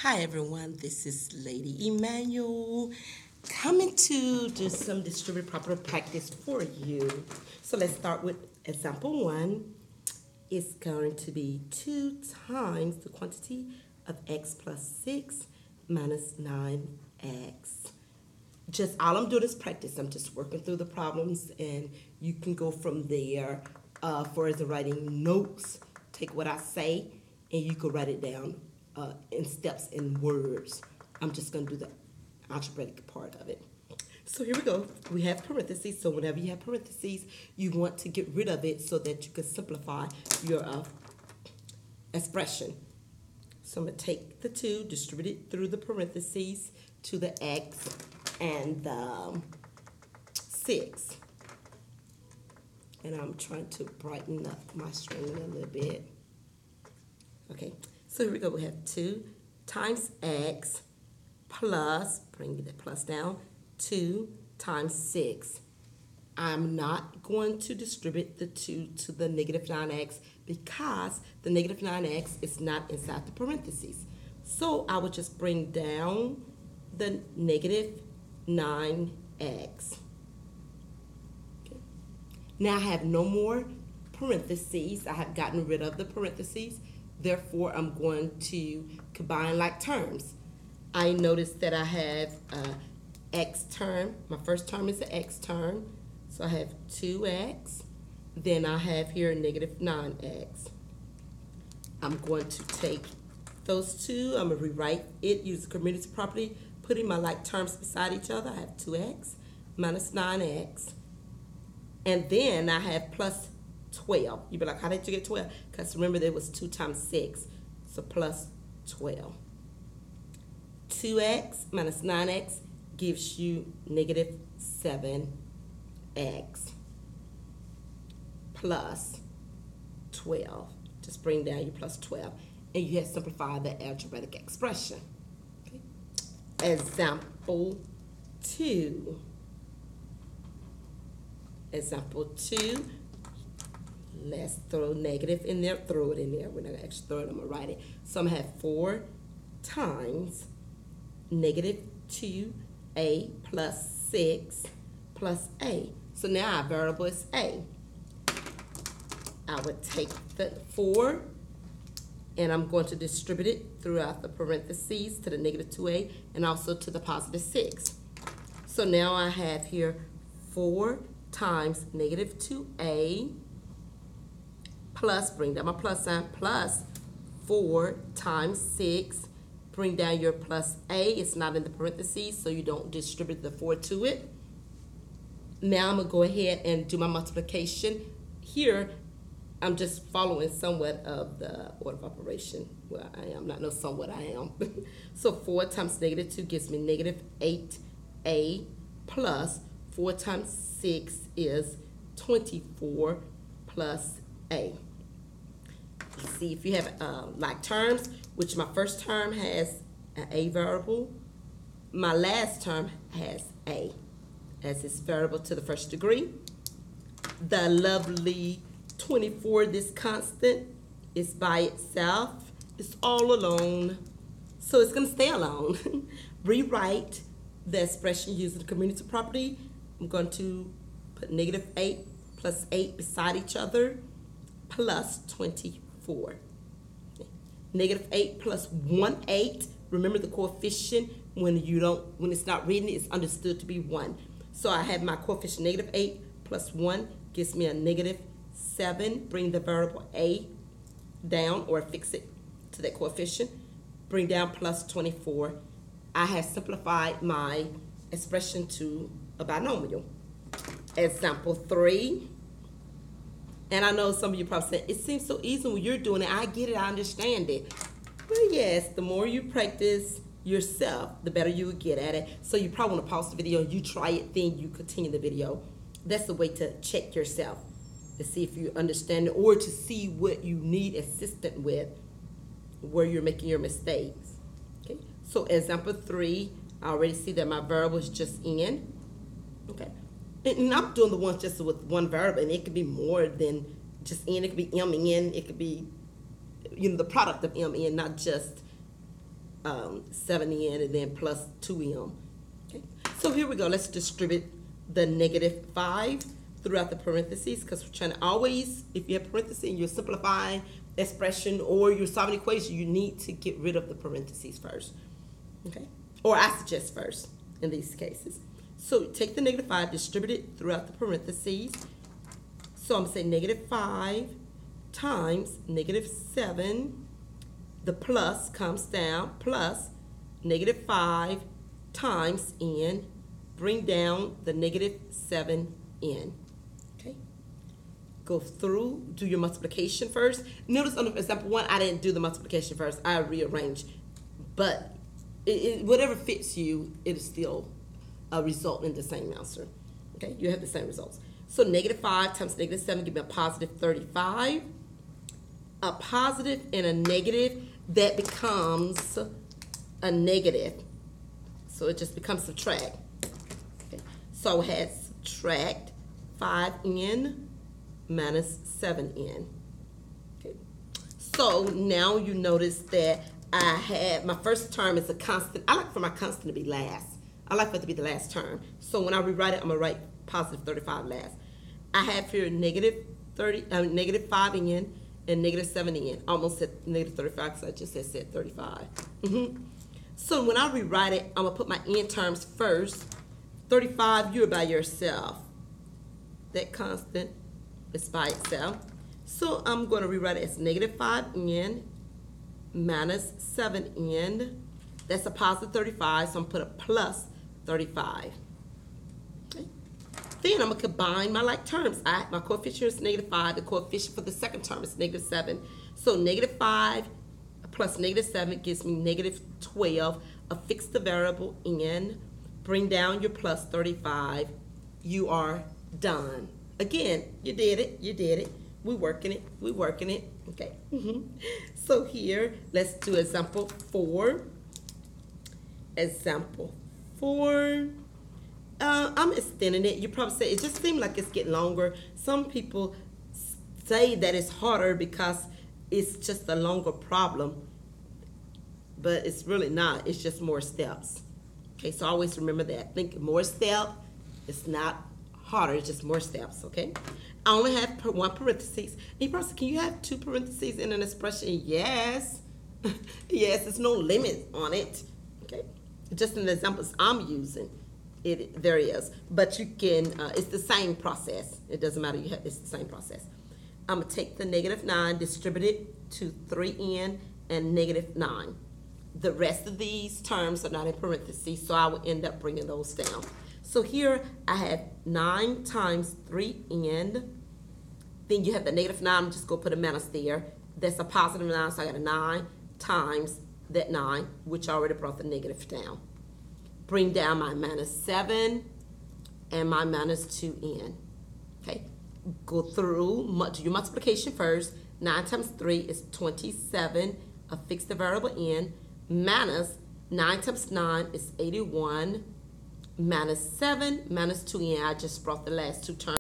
Hi everyone, this is Lady Emmanuel coming to do some distributive property practice for you. So let's start with example 1. It's going to be 2 times the quantity of x plus 6 minus 9x. Just all I'm doing is practice. I'm just working through the problems and you can go from there. For as writing notes, take what I say and you can write it down in steps in words. I'm just going to do the algebraic part of it. So here we go. We have parentheses. So whenever you have parentheses, you want to get rid of it so that you can simplify your expression. So I'm going to take the 2, distribute it through the parentheses to the x and the 6. And I'm trying to brighten up my string a little bit. Okay, so here we go. We have 2 times x plus, bring the plus down, 2 times 6. I'm not going to distribute the 2 to the negative 9x because the negative 9x is not inside the parentheses. So I would just bring down the negative 9x. Okay. Now I have no more parentheses. I have gotten rid of the parentheses. Therefore, I'm going to combine like terms. I notice that I have x term. My first term is an x term. So I have 2x. Then I have here negative 9x. I'm going to take those two. I'm going to rewrite it, use the community property, putting my like terms beside each other. I have 2x minus 9x. And then I have plus 12. You'd be like, how did you get 12? Because remember, there was 2 times 6. So plus 12. 2x minus 9x gives you negative 7x plus 12. Just bring down your plus 12. And you have simplified the algebraic expression. Okay. Example 2. Example 2. Let's throw negative in there. Throw it in there. We're not going to actually throw it. I'm going to write it. So I'm going to have 4 times negative 2a plus 6 plus a. So now our variable is a. I would take the 4 and I'm going to distribute it throughout the parentheses to the negative 2a and also to the positive 6. So now I have here 4 times negative 2a plus, bring down my plus sign, plus 4 times 6. Bring down your plus a. It's not in the parentheses, so you don't distribute the 4 to it. Now I'm going to go ahead and do my multiplication. Here, I'm just following somewhat of the order of operation. Well, I am not no somewhat I am. So 4 times negative 2 gives me negative 8a plus 4 times 6 is 24 plus a. Let's see if you have like terms, which my first term has an a variable. My last term has a as its variable to the first degree. The lovely 24, this constant, is by itself. It's all alone. So it's going to stay alone. Rewrite the expression using the community property. I'm going to put negative 8 plus 8 beside each other plus 24. Negative 8 plus 1 8. Remember the coefficient when it's not written, it's understood to be 1. So I have my coefficient negative 8 plus 1 gives me a negative 7. Bring the variable a down or fix it to that coefficient. Bring down plus 24. I have simplified my expression to a binomial. Example 3. And I know some of you probably said, it seems so easy when you're doing it. I get it, I understand it. Well, yes, the more you practice yourself, the better you will get at it. So you probably want to pause the video and you try it, then you continue the video. That's the way to check yourself, to see if you understand it or to see what you need assistance with, where you're making your mistakes. Okay, so example 3, I already see that my variable is just n. Okay. And I'm doing the ones just with one variable, and it could be more than just n. It could be m n. It could be, the product of m n, not just 7n and then plus 2m. Okay, so here we go. Let's distribute the negative 5 throughout the parentheses, because we're trying to always, if you have parentheses and you're simplifying expression or you're solving equation, you need to get rid of the parentheses first. Okay, or I suggest first in these cases. So take the negative 5, distribute it throughout the parentheses. So I'm going to say negative 5 times negative 7. The plus comes down, plus negative 5 times n. Bring down the negative 7n. Okay. Go through, do your multiplication first. Notice on example 1, I didn't do the multiplication first. I rearranged. But whatever fits you, it is still a result in the same answer. Okay, you have the same results. So negative 5 times negative 7 give me a positive 35. A positive and a negative, that becomes a negative. So it just becomes subtract. Okay. So I had subtract 5n minus 7n. Okay. So now you notice that I had my first term is a constant. I like for my constant to be last. I like for it to be the last term. So when I rewrite it, I'm gonna write positive 35 last. I have here negative 5n and negative 7n. Almost said negative 35 because I just said 35. So when I rewrite it, I'm gonna put my n terms first. 35, you're by yourself. That constant is by itself. So I'm gonna rewrite it as negative 5n minus 7n. That's a positive 35, so I'm gonna put a plus 35. Okay. Then I'm gonna combine my like terms. My coefficient is negative 5. The coefficient for the second term is negative 7. So negative 5 plus negative 7 gives me negative 12. Affix the variable n. Bring down your plus 35. You are done. Again, you did it. You did it. We're working it. We're working it. Okay. So here, let's do example 4. Example 4. I'm extending it. You probably say it just seems like it's getting longer. Some people say that it's harder because it's just a longer problem, but it's really not. It's just more steps. Okay, so always remember that. Think more step. It's not harder. It's just more steps. Okay. I only have one parenthesis. And you probably say, can you have 2 parentheses in an expression? Yes. Yes. There's no limit on it. Okay. Just in the examples I'm using, there is, but you can. It's the same process. It doesn't matter. It's the same process. I'm gonna take the negative 9, distribute it to 3n and negative 9. The rest of these terms are not in parentheses, so I will end up bringing those down. So here I have 9 times 3n. Then you have the negative 9. I'm just gonna put a minus there. That's a positive 9, so I got a 9 times that 9, which already brought the negative down. Bring down my minus 7 and my minus 2n. Okay, go through, do your multiplication first. 9 times 3 is 27. Affix the variable n. Minus 9 times 9 is 81. Minus 7 minus 2n. I just brought the last 2 terms.